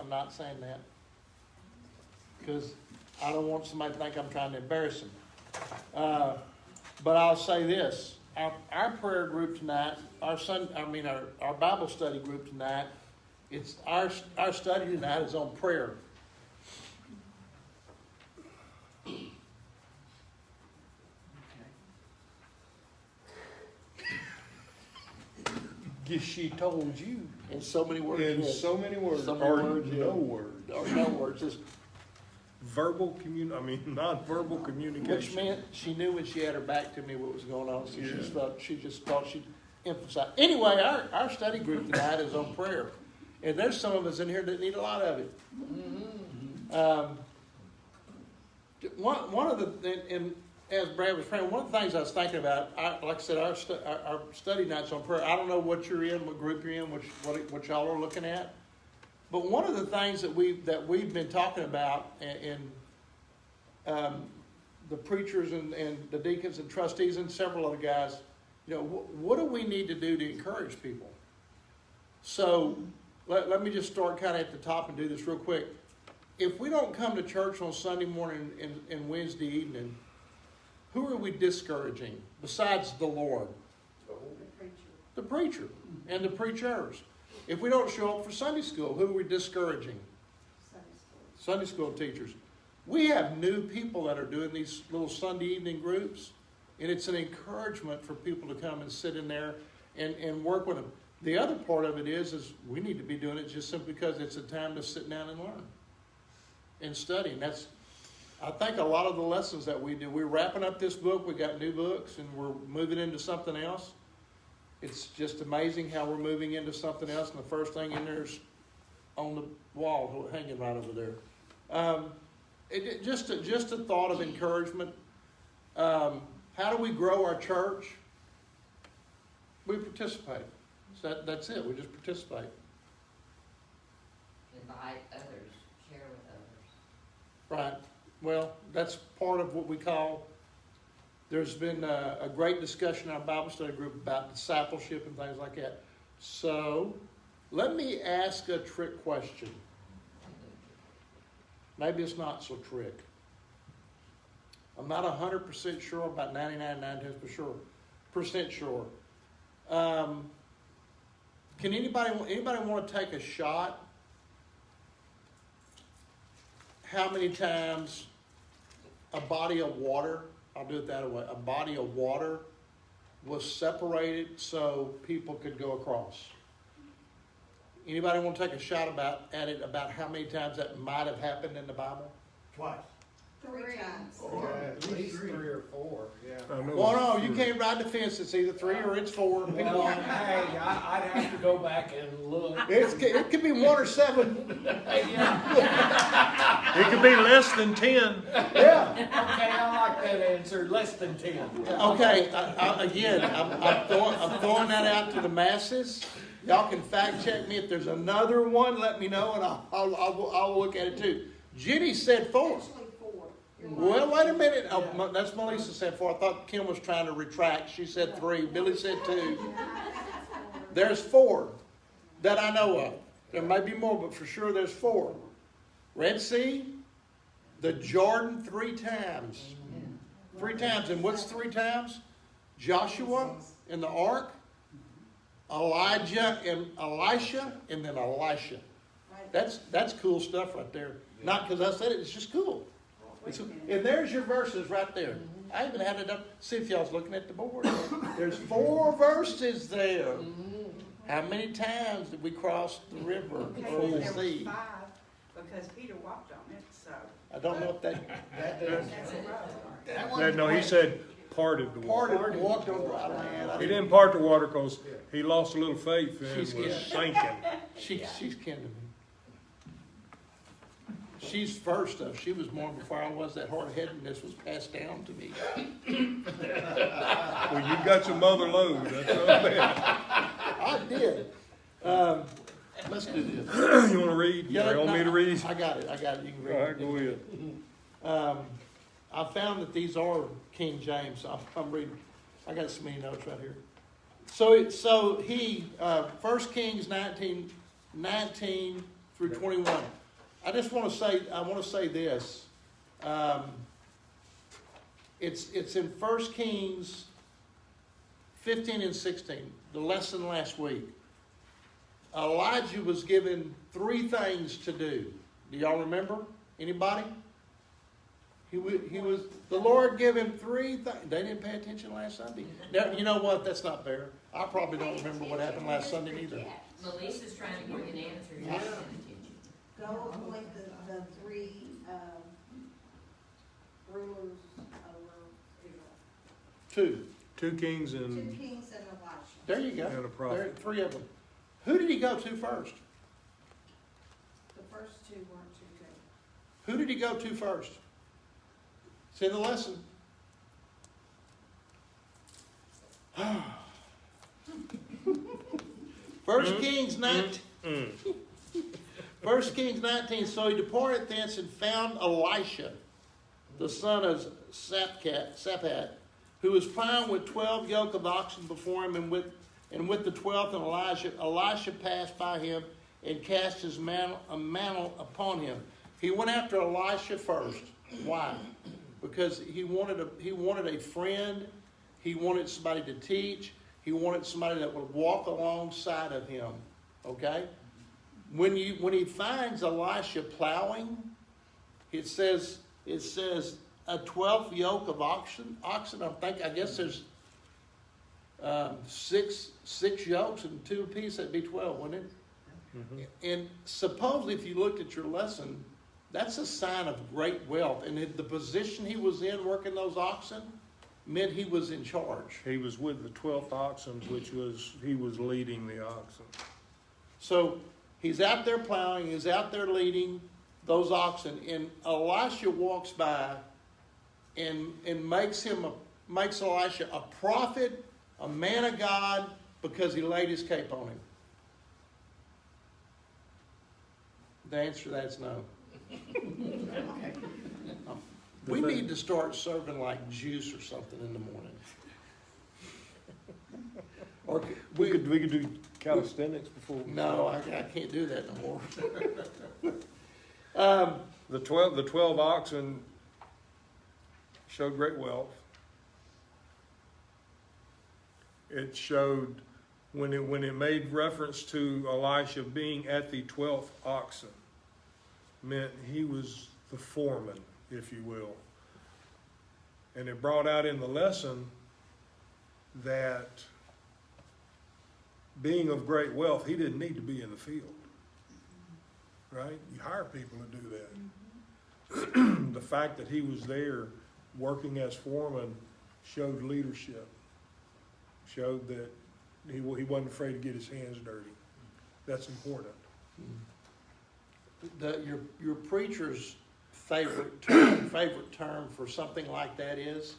I'm not saying that. Because I don't want somebody to think I'm trying to embarrass them. But I'll say this. Our prayer group tonight, our Bible study group tonight, it's our study tonight is on prayer. Guess she told you. In so many words. In yes. so many words. So many or words, no yeah. words. Or no words. Just, non-verbal communication. which meant she knew when she had her back to me what was going on. So she just thought she'd emphasize. Anyway, our study group tonight is on prayer. And there's some of us in here that need a lot of it. One of the, and as Brad was praying, one of the things I was thinking about, like I said, our study night's on prayer. I don't know what you're in, what group you're in, what y'all are looking at. But one of the things that we've been talking about in the preachers and the deacons and trustees and several other guys, what do we need to do to encourage people? So let me just start kind of at the top and do this real quick. If we don't come to church on Sunday morning and Wednesday evening, who are we discouraging besides the Lord? The preacher and the preachers. If we don't show up for Sunday school, who are we discouraging? Sunday school teachers. We have new people that are doing these little Sunday evening groups, and it's an encouragement for people to come and sit in there and work with them. The other part of it is we need to be doing it just simply because it's a time to sit down and learn and study. And I think a lot of the lessons that we do, we're wrapping up this book, we got new books, and we're moving into something else. It's just amazing how we're moving into something else, and the first thing in there is on the wall, hanging right over there. Just a thought of encouragement. How do we grow our church? We participate. So that's it. We just participate. Invite others, share with others. Right. Well, that's part of what we call, there's been a great discussion in our Bible study group about discipleship and things like that. So, let me ask a trick question. Maybe it's not so trick. I'm not 100% sure, about 99.9% sure. Can anybody want to take a shot? How many times a body of water, I'll do it that way, a body of water was separated so people could go across? Anybody want to take a shot at it about how many times that might have happened in the Bible? Twice. 3 times. At least 3 or 4, yeah. Well, no, you can't ride the fence. It's either 3 or it's 4. Well, hey, I'd have to go back and look. It could be 1 or 7. Yeah. It could be less than 10. Yeah. Okay, I like that answer, less than 10. Okay, again, I'm throwing that out to the masses. Y'all can fact check me. If there's another one, let me know, and I'll look at it too. Jenny said 4. Actually 4. Well, wait a minute. Oh, that's Melissa said 4. I thought Kim was trying to retract. She said 3. Billy said 2. There's 4 that I know of. There may be more, but for sure there's 4. Red Sea, the Jordan 3 times. 3 times. And what's 3 times? Joshua and the ark, Elijah and Elisha, and then Elisha. That's cool stuff right there. Not because I said it, it's just cool. And there's your verses right there. I even had it up. See if y'all's looking at the board. There's 4 verses there. How many times did we cross the river or the There was sea? 5, because Peter walked on it, so. I don't know if That's a road. No, he said parted the water. parted, walked on dry land. He didn't part the water because he lost a little faith and She's was good. sinking. She's kin to me. She's first though. She was born before I was. That hard-headedness was passed down to me. Well, you got some mother load. That's what I'm saying. I did. Let's do this. You want to read? You want me to read? I got it. You can read All it. right, go ahead. I found that these are King James. So I'm reading. I got so many notes right here. So he 1 Kings 19, through 21. I just want to say this. It's in 1 Kings 15 and 16, the lesson last week. Elijah was given 3 things to do. Do y'all remember? Anybody? He was, the Lord gave him 3 things. They didn't pay attention last Sunday. Now, you know what? That's not fair. I probably don't remember what happened last Sunday either. Melissa's trying to give you an answer, you're not paying attention. Go appoint the 3 rulers over Israel. 2. 2 kings 2 and kings and Elisha. There you go. And a prophet. There, 3 of them. Who did he go to first? The first 2 weren't too good. Who did he go to first? It's in the lesson. First Kings 19. 1 Kings 19. So he departed thence and found Elisha, the son of Shaphat, who was plowing with 12 yoke of oxen before him, and with the 12th and Elijah. Elisha passed by him and cast his mantle upon him. He went after Elisha first. Why? Because he wanted a friend. He wanted somebody to teach. He wanted somebody that would walk alongside of him. Okay? When he finds Elisha plowing, it says a 12th yoke of oxen. I guess there's 6 yokes and 2 apiece. That'd be 12, wouldn't it? Mm-hmm. And supposedly, if you looked at your lesson, that's a sign of great wealth. And the position he was in working those oxen meant he was in charge. he was with the 12th oxen, he was leading the oxen. So he's out there plowing, he's out there leading those oxen, and Elisha walks by and makes Elisha a prophet, a man of God, because he laid his cape on him. The answer to that is no. We need to start serving like juice or something in the morning. Or We could do calisthenics before. no, I can't do that no more. The 12 oxen showed great wealth. It showed when it made reference to Elisha being at the 12th oxen, meant he was the foreman, if you will. And it brought out in the lesson that being of great wealth, he didn't need to be in the field. Right? You hire people to do that. The fact that he was there working as foreman showed leadership, showed that he wasn't afraid to get his hands dirty. That's important. Your preacher's favorite term for something like that is,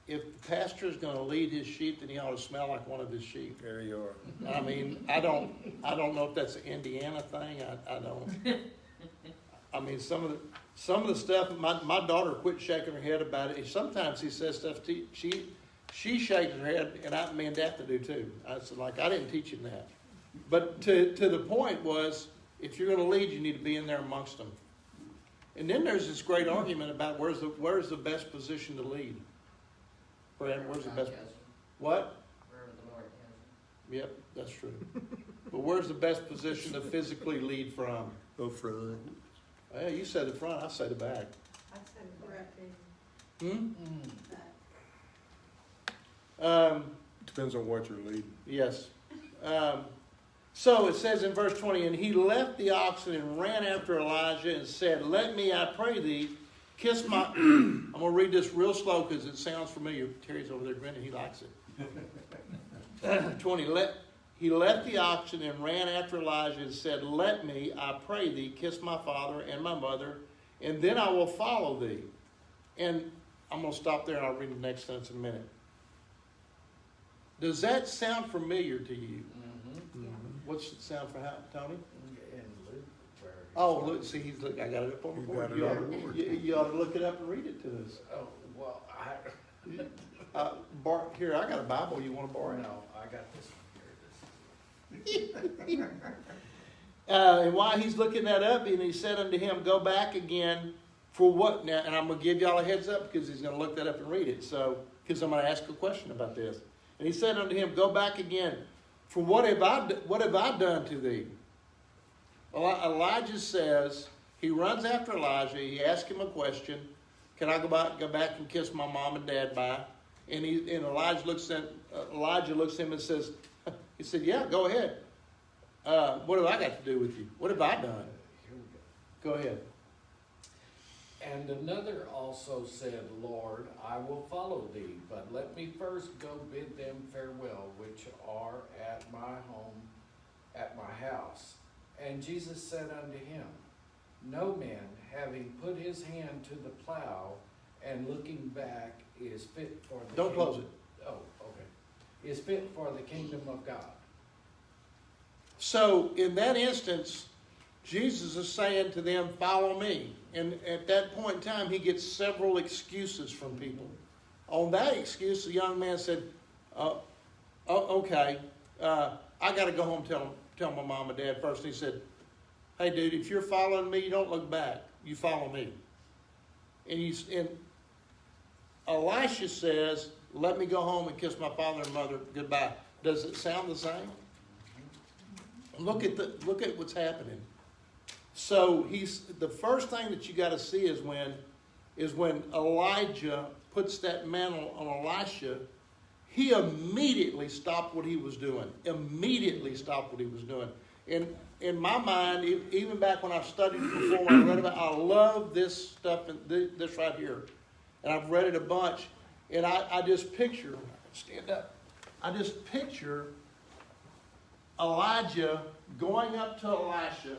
if the pastor is going to lead his sheep, then he ought to smell like one of his sheep. There you are. I mean, I don't know if that's an Indiana thing. I don't. I mean, some of the stuff. My daughter quit shaking her head about it. Sometimes he says stuff. She shakes her head, and me and Dad to do too. I said, like, I didn't teach him that. But to the point was, if you're going to lead, you need to be in there amongst them. And then there's this great argument about where's the best position to lead. Brad, where's the best? What? Wherever the Lord has Yep, that's true. But where's the best position to physically lead from? Go front. Well, you said the front, I say the back. I said correct. Depends on what you're leading. Yes. So it says in verse 20, and he left the oxen and ran after Elijah and said, let me, I pray thee, kiss my... I'm going to read this real slow because it sounds familiar. Terry's over there grinning. He likes it. 20, he left the oxen and ran after Elijah and said, let me, I pray thee, kiss my father and my mother, and then I will follow thee. And I'm going to stop there and I'll read the next sentence in a minute. Does that sound familiar to you? What's it sound for how, Tony? Oh, look, see, look, I got it up on the You board. got it You on ought, the board. you ought to look it up and read it to us. Oh, well, Bart, here, I got a Bible. You want to borrow it? no, I got this one here. And while he's looking that up, and he said unto him, go back again for what? Now, and I'm going to give y'all a heads up because he's going to look that up and read it. So, because I'm going to ask a question about this. And he said unto him, go back again. For what have I done to thee? Elijah says, he runs after Elijah. He asks him a question. Can I go back and kiss my mom and dad bye? And Elijah looks at him and says, he said, yeah, go ahead. What have I got to do with you? What have I done? Here we go. Go ahead. And another also said, Lord, I will follow thee, but let me first go bid them farewell, which are at my home, at my house. And Jesus said unto him, no man, having put his hand to the plow and looking back, is fit for the Don't close it. Oh, okay. Is fit for the kingdom of God. So in that instance, Jesus is saying to them, follow me. And at that point in time, he gets several excuses from people. On that excuse, the young man said, okay, I got to go home and tell my mom and dad first. And he said, hey, dude, if you're following me, you don't look back. You follow me. And Elisha says, let me go home and kiss my father and mother goodbye. Does it sound the same? Look at what's happening. So the first thing that you got to see is when Elijah puts that mantle on Elisha, he immediately stopped what he was doing. Immediately stopped what he was doing. In my mind, even back when I studied it before, when I read about it, I love this stuff and this right here, and I've read it a bunch. And I just picture, stand up. I just picture Elijah going up to Elisha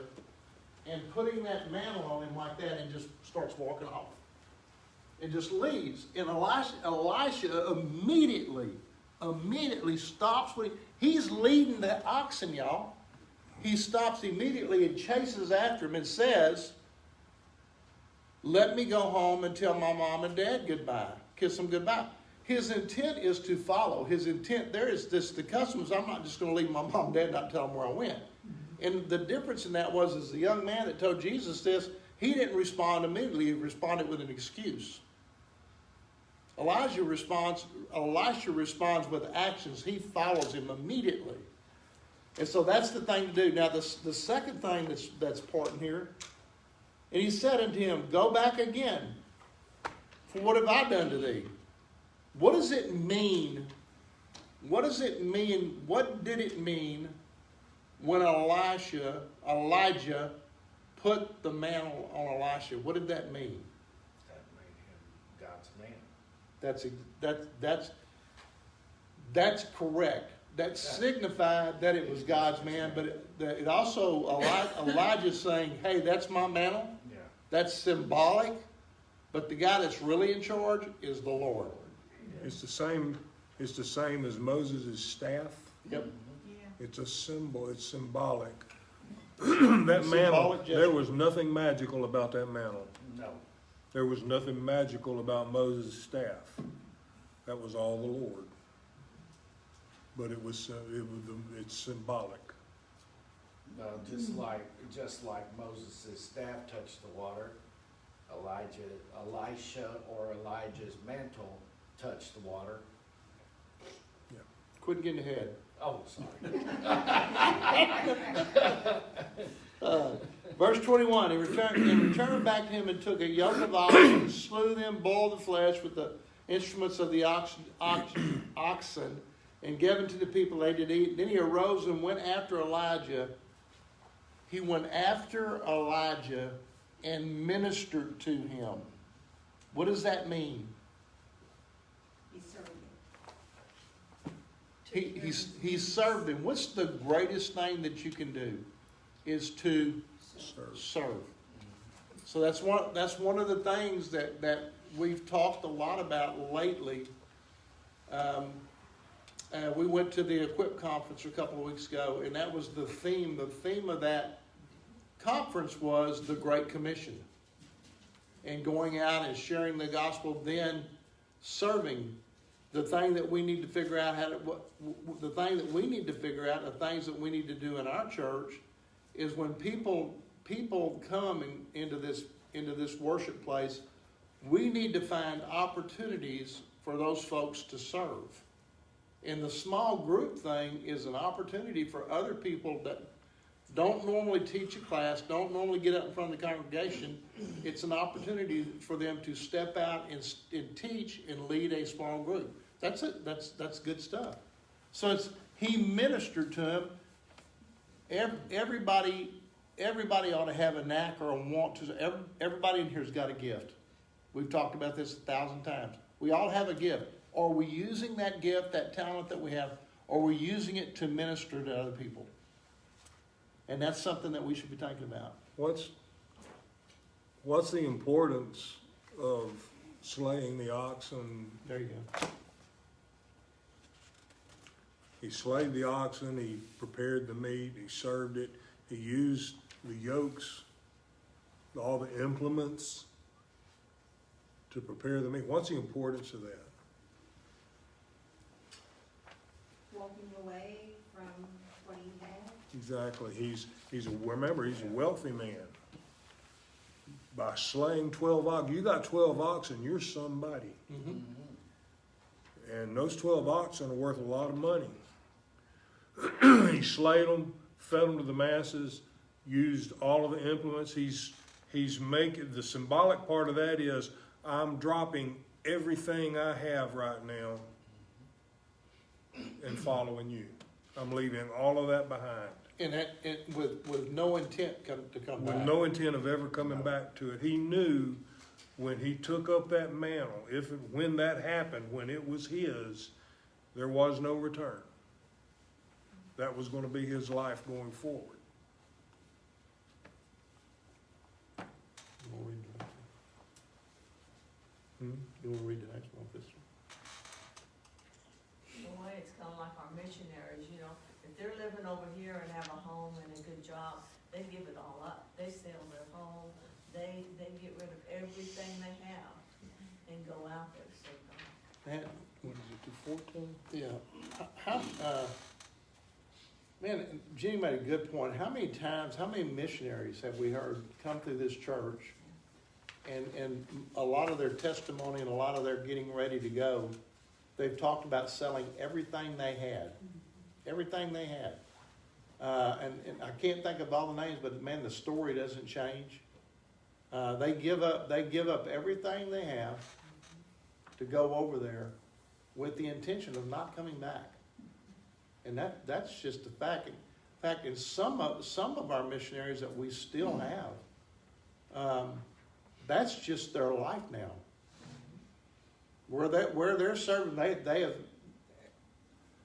and putting that mantle on him like that and just starts walking off. And just leaves. And Elisha immediately stops. He's leading the oxen, y'all. He stops immediately and chases after him and says, let me go home and tell my mom and dad goodbye. Kiss them goodbye. His intent is to follow. His intent there is this: the customers, I'm not just going to leave my mom and dad and not tell them where I went. And the difference in that was the young man that told Jesus this, he didn't respond immediately. He responded with an excuse. Elisha responds with actions. He follows him immediately. And so that's the thing to do. Now, the second thing that's important here, and he said unto him, go back again, for what have I done to thee? What does it mean? What does it mean? What did it mean when Elijah put the mantle on Elisha? What did that mean? That made him God's man. That's correct. That signified that it was God's man, but it also, Elijah's saying, hey, that's my mantle. Yeah. That's symbolic, but the guy that's really in charge is the Lord. It's the same as Moses' staff. Yep. Yeah. It's a symbol, it's symbolic. That Symbolic mantle, gesture. there was nothing magical about that mantle. No. There was nothing magical about Moses' staff. That was all the Lord. But it's symbolic. No, just like Moses' staff touched the water, Elisha or Elijah's mantle touched the water. Quit getting ahead. Oh, sorry. Verse 21, he returned back to him and took a yoke of oxen, slew them, boiled the flesh with the instruments of the oxen, and gave them to the people they did eat. Then he arose and went after Elijah. He went after Elijah and ministered to him. What does that mean? He served him. What's the greatest thing that you can do? Is to serve. So that's one of the things that we've talked a lot about lately. We went to the Equip conference a couple of weeks ago, and that was the theme. The theme of that conference was the Great Commission, and going out and sharing the gospel, then serving. The thing that we need to figure out the things that we need to do in our church is when people come into this worship place, we need to find opportunities for those folks to serve. And the small group thing is an opportunity for other people that don't normally teach a class, don't normally get up in front of the congregation. It's an opportunity for them to step out and teach and lead a small group. That's it. That's good stuff. So he ministered to him. Everybody ought to have a knack or a want to. Everybody in here's got a gift. We've talked about this 1,000 times. We all have a gift. Are we using that gift, that talent that we have, or are we using it to minister to other people? And that's something that we should be thinking about. What's the importance of slaying the oxen? There you go. He slayed the oxen, he prepared the meat, he served it, he used the yokes, all the implements to prepare the meat. What's the importance of that? Walking away from what he had. Exactly. Remember, he's a wealthy man. By slaying 12 oxen, you got 12 oxen, you're somebody. Mm-hmm. And those 12 oxen are worth a lot of money. He slayed them, fed them to the masses, used all of the implements. He's making, the symbolic part of that is, I'm dropping everything I have right now and following you. I'm leaving all of that behind. And with no intent to come back. With no intent of ever coming back to it. He knew when he took up that mantle, when that happened, when it was his, there was no return. That was going to be his life going forward. You want to read the next one, Sister? The way it's kind of like our missionaries, you know, if they're living over here and have a home and a good job, they give it all up. They sell their home, they get rid of everything they have and go out there to serve God. Man, What is it, 214? yeah. Man, Jenny made a good point. How many missionaries have we heard come through this church? And a lot of their testimony and a lot of their getting ready to go, they've talked about selling everything they had. Everything they had. And I can't think of all the names, but man, the story doesn't change. They give up everything they have to go over there with the intention of not coming back. And that's just the fact. In fact, in some of our missionaries that we still have, that's just their life now. Where they're serving, they have.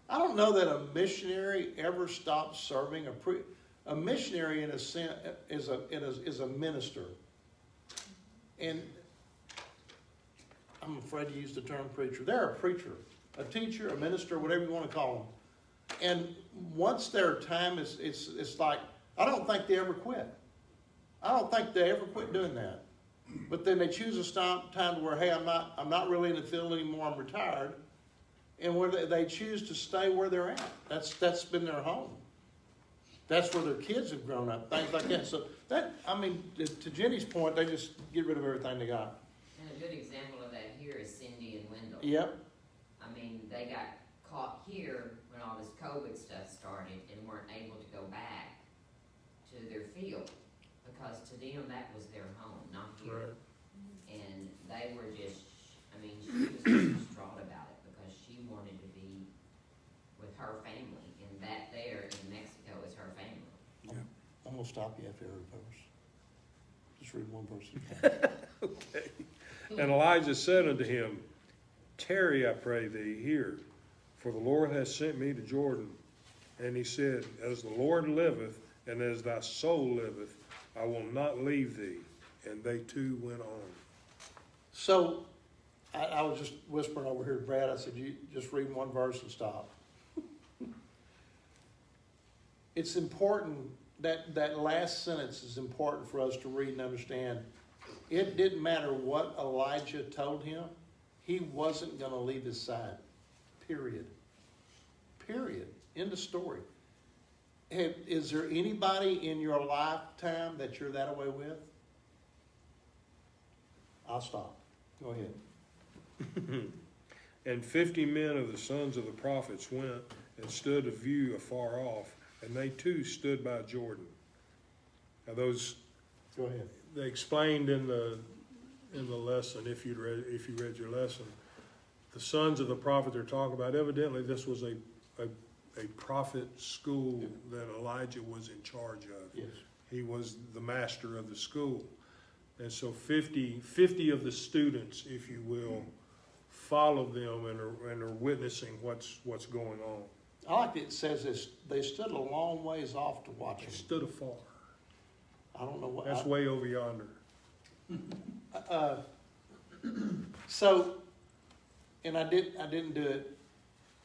I don't know that a missionary ever stops serving. A missionary, in a sense, is a minister. And I'm afraid to use the term preacher. They're a preacher, a teacher, a minister, whatever you want to call them. And once their time it's like, I don't think they ever quit. I don't think they ever quit doing that. But then they choose a time to where, hey, I'm not really in the field anymore, I'm retired. And where they choose to stay where they're at. That's been their home. That's where their kids have grown up, things like that. So to Jenny's point, they just get rid of everything they got. And a good example of that here is Cindy and Wendell. Yep. I mean, they got caught here when all this COVID stuff started and weren't able to go back to their field because to them that was their home, not here. Right. And they were just, I mean, she was just distraught about it because she wanted to be with her family, and that there in Mexico is her family. I'm going to stop you after every verse. Just read one verse. Okay. And Elijah said unto him, Tarry, I pray thee, here, for the Lord hath sent me to Jordan. And he said, As the Lord liveth, and as thy soul liveth, I will not leave thee. And they two went on. So, I was just whispering over here to Brad. I said, you just read one verse and stop. It's important, that last sentence is important for us to read and understand. It didn't matter what Elijah told him. He wasn't going to leave his side. Period. End of story. is there anybody in your lifetime that you're that away with? I'll stop. Go ahead. And 50 men of the sons of the prophets went and stood a view afar off, and they too stood by Jordan. Now those, Go ahead. they explained in the lesson, if you read your lesson, the sons of the prophet they're talking about, evidently this was a prophet school that Elijah was in charge of. Yes. He was the master of the school. And so 50 of the students, if you will, followed them and are witnessing what's going on. I like that it says this, they stood a long ways off to watch They him. stood afar. I don't know what. That's way over yonder. So, and I didn't do it,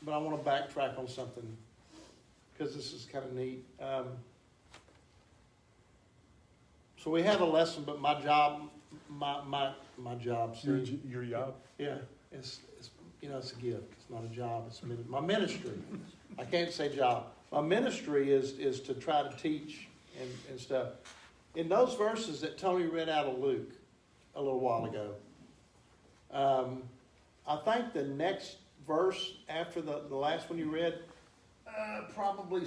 but I want to backtrack on something because this is kind of neat. So we had a lesson, but my job, see, Your job? yeah, it's it's a gift. It's not a job. It's my ministry. I can't say job. My ministry is to try to teach and stuff. In those verses that Tony read out of Luke a little while ago, I think the next verse after the last one you read, probably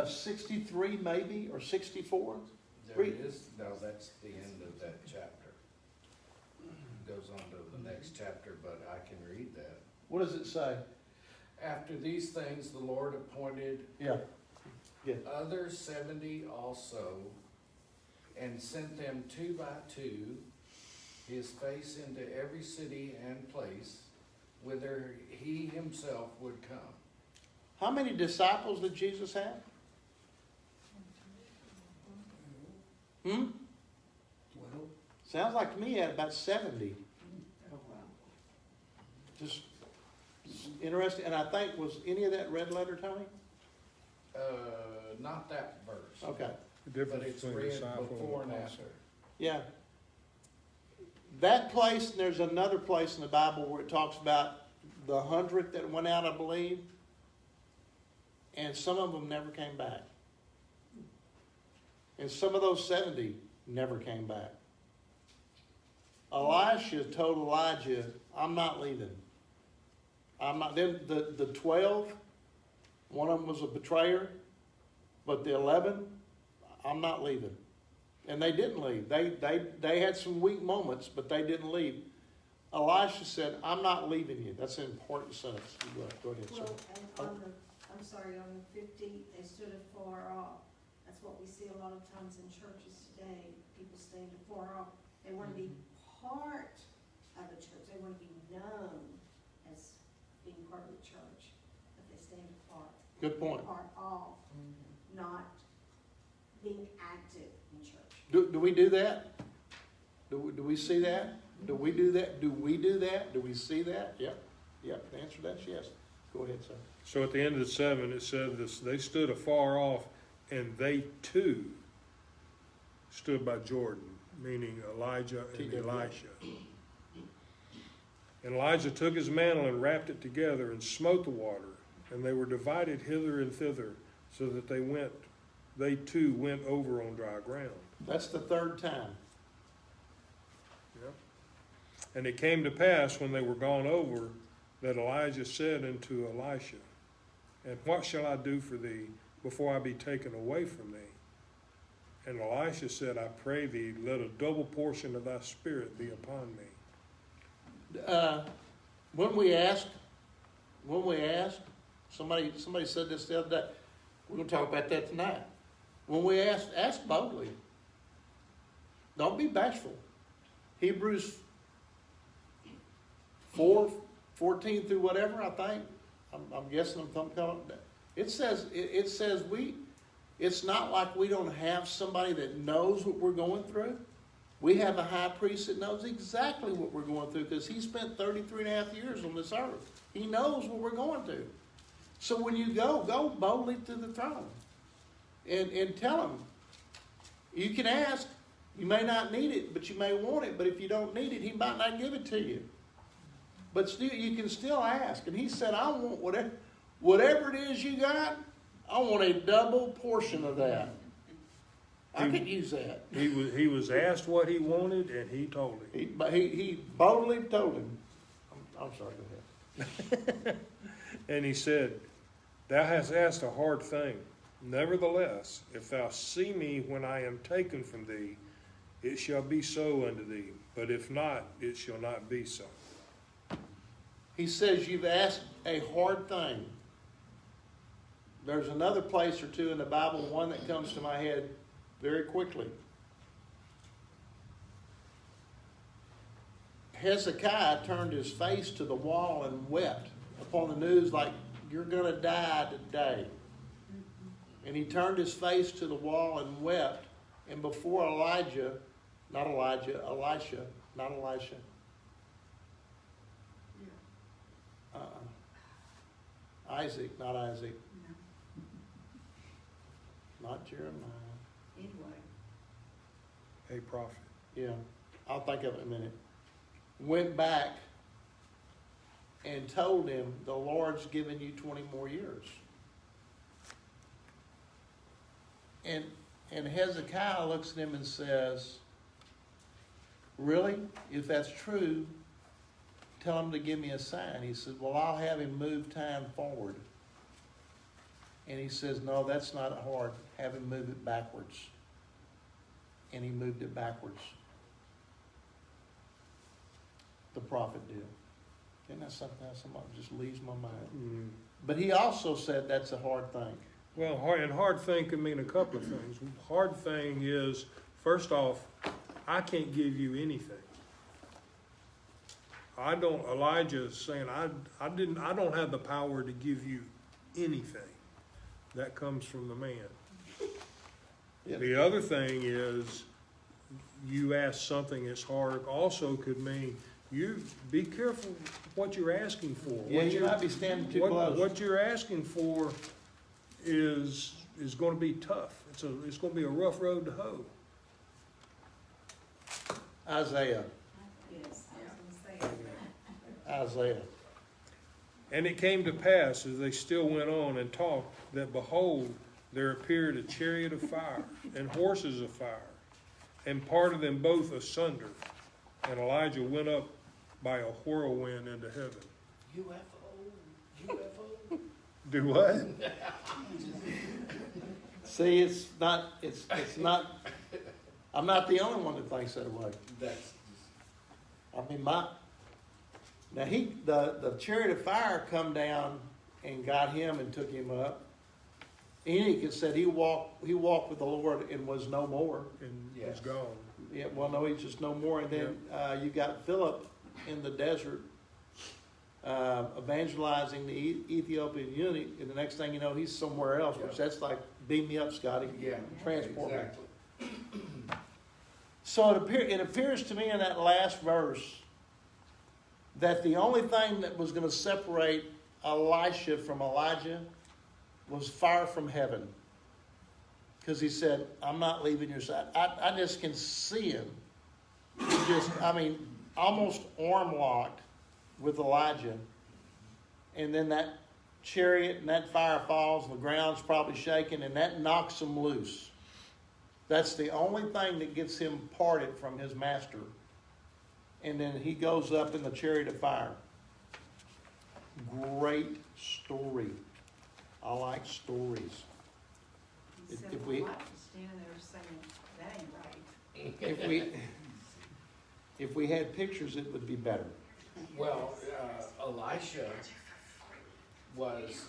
63 maybe, or 64. There it is, no, that's the end of that chapter. Goes on to the next chapter, but I can read that. What does it say? After these things, the Lord appointed Yeah. other 70 also, and sent them 2 by 2, his face into every city and place, whither he himself would come. How many disciples did Jesus have? Hmm? Sounds like to me he had about 70. Oh, wow. Just interesting. And I think, was any of that red letter, Tony? Not that verse, Okay. The but difference it's between read disciple before and apostle. after. Yeah. That place, and there's another place in the Bible where it talks about the 100 that went out, I believe, and some of them never came back. And some of those 70 never came back. Elisha told Elijah, I'm not leaving. I'm not. Then the 12, one of them was a betrayer, but the 11, I'm not leaving. And they didn't leave. They had some weak moments, but they didn't leave. Elisha said, I'm not leaving you. That's an important sentence. Go ahead, sir. Well, and on the, I'm sorry, on the 50, they stood afar off. That's what we see a lot of times in churches today. People stand afar off. They want to be part of the church. They want to be known as being part of the church, but they stand apart. Good point. Apart off, not being active in church. Do we do that? Do we see that? Do we do that? Do we do that? Do we see that? Yep. Yep. The answer to that's yes. Go ahead, sir. So at the end of the 7, it said this: they stood afar off, and they too stood by Jordan, meaning Elijah and TW. Elisha. And Elijah took his mantle and wrapped it together and smote the water, and they were divided hither and thither, so that they too went over on dry ground. That's the third time. Yep. And it came to pass, when they were gone over, that Elijah said unto Elisha, And what shall I do for thee before I be taken away from thee? And Elisha said, I pray thee, let a double portion of thy spirit be upon me. When we ask, somebody said this the other day. We're going to talk about that tonight. When we ask boldly. Don't be bashful. Hebrews 4:14 through whatever, I think. I'm guessing I'm coming. It says it's not like we don't have somebody that knows what we're going through. We have a high priest that knows exactly what we're going through because he spent 33 and a half years on this earth. He knows what we're going through. So when you go boldly to the throne and tell him. You can ask. You may not need it, but you may want it. But if you don't need it, he might not give it to you. But still, you can still ask. And he said, I want whatever it is you got, I want a double portion of that. I could use that. He was asked what he wanted, and he told him. But he boldly told him, I'm sorry, go ahead. And he said, "Thou hast asked a hard thing. Nevertheless, if thou see me when I am taken from thee, it shall be so unto thee. But if not, it shall not be so." He says, you've asked a hard thing. There's another place or two in the Bible, one that comes to my head very quickly. Hezekiah turned his face to the wall and wept upon the news like, you're going to die today. And he turned his face to the wall and wept. And before Elisha, Isaac, not Jeremiah. Anyway, Hey, prophet. Yeah, I'll think of it in a minute. Went back and told him, the Lord's given you 20 more years. And Hezekiah looks at him and says, really? If that's true, tell him to give me a sign. He said, well, I'll have him move time forward. And he says, no, that's not hard. Have him move it backwards. And he moved it backwards. The prophet did. Isn't that something that somebody just leaves my mind? But he also said that's a hard thing. Well, hard thing can mean a couple of things. Hard thing is, first off, I can't give you anything. Elijah is saying, I don't have the power to give you anything. That comes from the man. Yep. The other thing is, you ask something that's hard also could mean, you be careful what you're asking for. Yeah, you might be standing too close. What you're asking for is going to be tough. It's going to be a rough road to hoe. Isaiah. Yes, I was gonna say. Isaiah. And it came to pass, as they still went on and talked, that behold, there appeared a chariot of fire and horses of fire, and parted them both asunder. And Elijah went up by a whirlwind into heaven. UFO. Do what? See, it's not, I'm not the only one that thinks that way. That's I mean, the chariot of fire come down and got him and took him up. Enoch said he walked with the Lord and was no more. And Yes. it's gone. Yeah, well, no, he's just no more. And then you got Philip in the desert evangelizing the Ethiopian eunuch, and the next thing you know, he's somewhere else, which that's like, beam me up, Scotty. yeah. Transport me. Exactly. So it appears to me in that last verse that the only thing that was going to separate Elisha from Elijah was fire from heaven. Because he said, I'm not leaving your side. I just can see him. Almost arm locked with Elijah. And then that chariot and that fire falls, and the ground's probably shaking, and that knocks him loose. That's the only thing that gets him parted from his master. And then he goes up in the chariot of fire. Great story. I like stories. except If for we- Elijah standing there saying, that ain't right. If we had pictures, it would be better. Well, Elisha was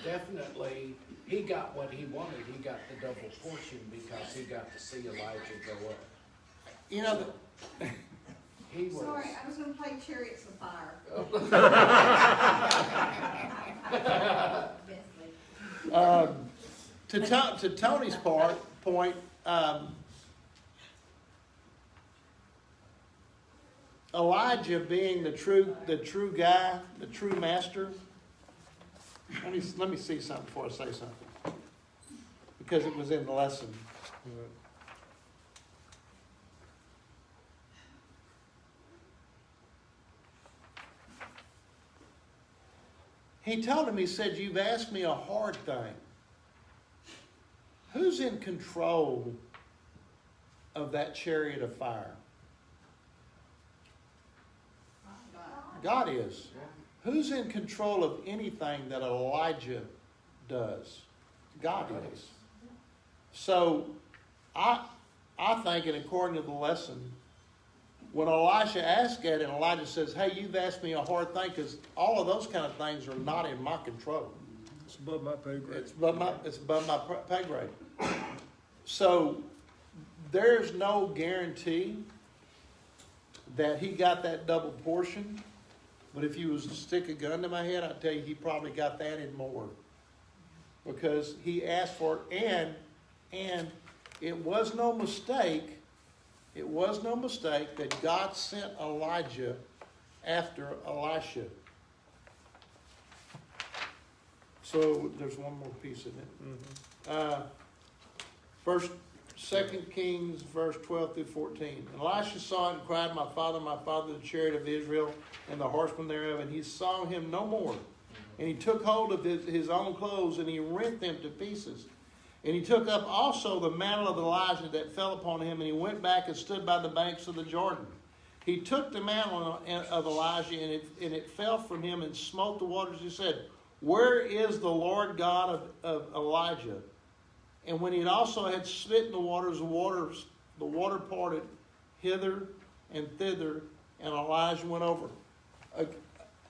definitely, he got what he wanted. He got the double portion because he got to see Elijah go up. You know, He was. Sorry, I was gonna play Chariots of Fire. to Tony's point, Elijah being the true guy, the true master. Let me see something before I say something, because it was in the lesson. He told him, he said, you've asked me a hard thing. Who's in control of that chariot of fire? God is. Who's in control of anything that Elijah does? God is. So, I think, and according to the lesson, when Elisha asked that, and Elijah says, hey, you've asked me a hard thing, because all of those kind of things are not in my control. It's above my pay grade. It's above my pay grade. So, there's no guarantee that he got that double portion. But if you was to stick a gun to my head, I'd tell you he probably got that and more. Because he asked for it, and it was no mistake, that God sent Elijah after Elisha. So there's one more piece in it. First, 2 Kings, verse 12 through 14. And Elisha saw it and cried, my father, the chariot of Israel, and the horsemen thereof. And he saw him no more. And he took hold of his own clothes, and he rent them to pieces. And he took up also the mantle of Elijah that fell upon him, and he went back and stood by the banks of the Jordan. He took the mantle of Elijah, and it fell from him and smote the waters. He said, where is the Lord God of Elijah? And when he also had smitten the water parted hither and thither, and Elijah went over.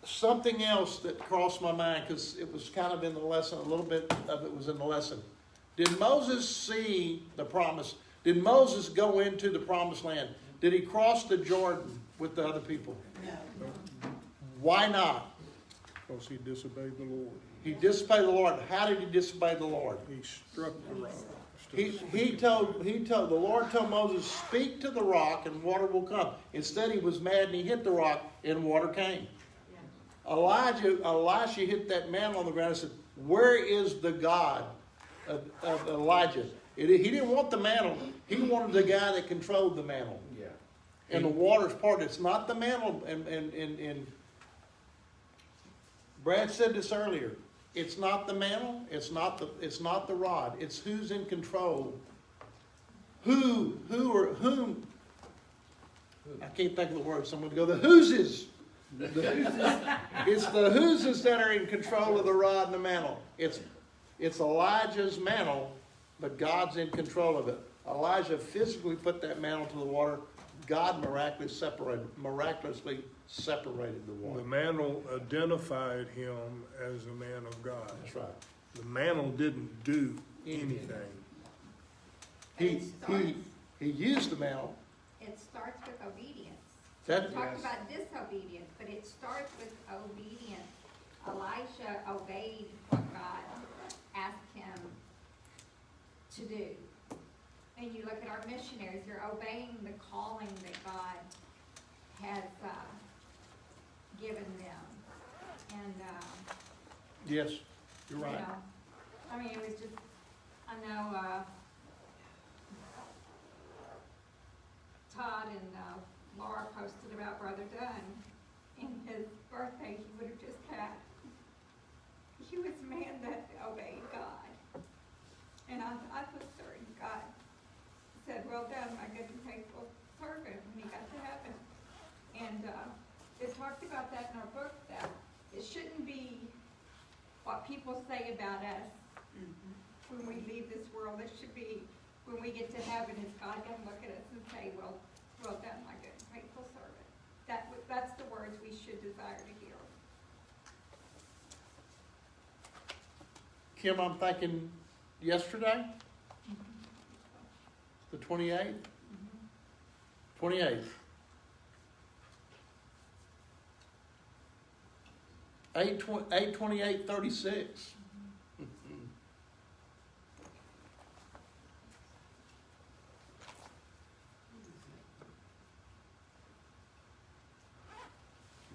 Something else that crossed my mind, because it was kind of in the lesson, a little bit of it was in the lesson. Did Moses see the promise? Did Moses go into the promised land? Did he cross the Jordan with the other people? No. Why not? Because he disobeyed the Lord. He disobeyed the Lord. How did he disobey the Lord? He struck the rock. The Lord told Moses, speak to the rock and water will come. Instead, he was mad and he hit the rock and water came. Elisha hit that mantle on the ground and said, where is the God of Elijah? He didn't want the mantle. He wanted the guy that controlled the mantle. Yeah. And the water's part. It's not the mantle. And Brad said this earlier. It's not the mantle. It's not the rod. It's who's in control. Whom? I can't think of the word. Someone go, the who'ses. It's the who'ses that are in control of the rod and the mantle. It's Elijah's mantle, but God's in control of it. Elijah physically put that mantle to the water. God miraculously separated the water. The mantle identified him as a man of God. That's right. The mantle didn't do anything. He used the mantle. It starts with obedience. That, We talked about disobedience, but it starts with obedience. Elisha obeyed what God asked him to do. And you look at our missionaries, they're obeying the calling that God has given them. And, yes, you're you right. know, I mean, it was just, I know, Todd and Laura posted about Brother Dunn in his birthday he would have just had. He was a man that obeyed God. And I was certain God said, well done, my good and faithful servant, when he got to heaven. And it talked about that in our book, that it shouldn't be what people say about us when we leave this world. It should be when we get to heaven, is God going to look at us and say, well done, my good and faithful servant. That's the words we should desire to hear. Kim, I'm thinking yesterday, the 28th? 28th. 8/28/36.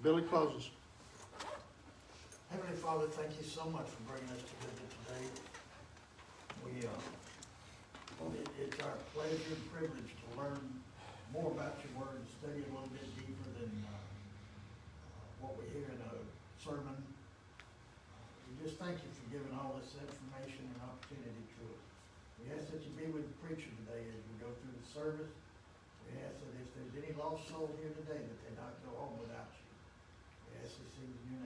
Billy closes. Heavenly Father, thank you so much for bringing us together today. It's our pleasure and privilege to learn more about your word and study a little bit deeper than what we hear in a sermon. just thank you for giving all this information and opportunity to us. We ask that you be with the preacher today as we go through the service. We ask that if there's any lost soul here today, that they not go home without you. We ask this in your name.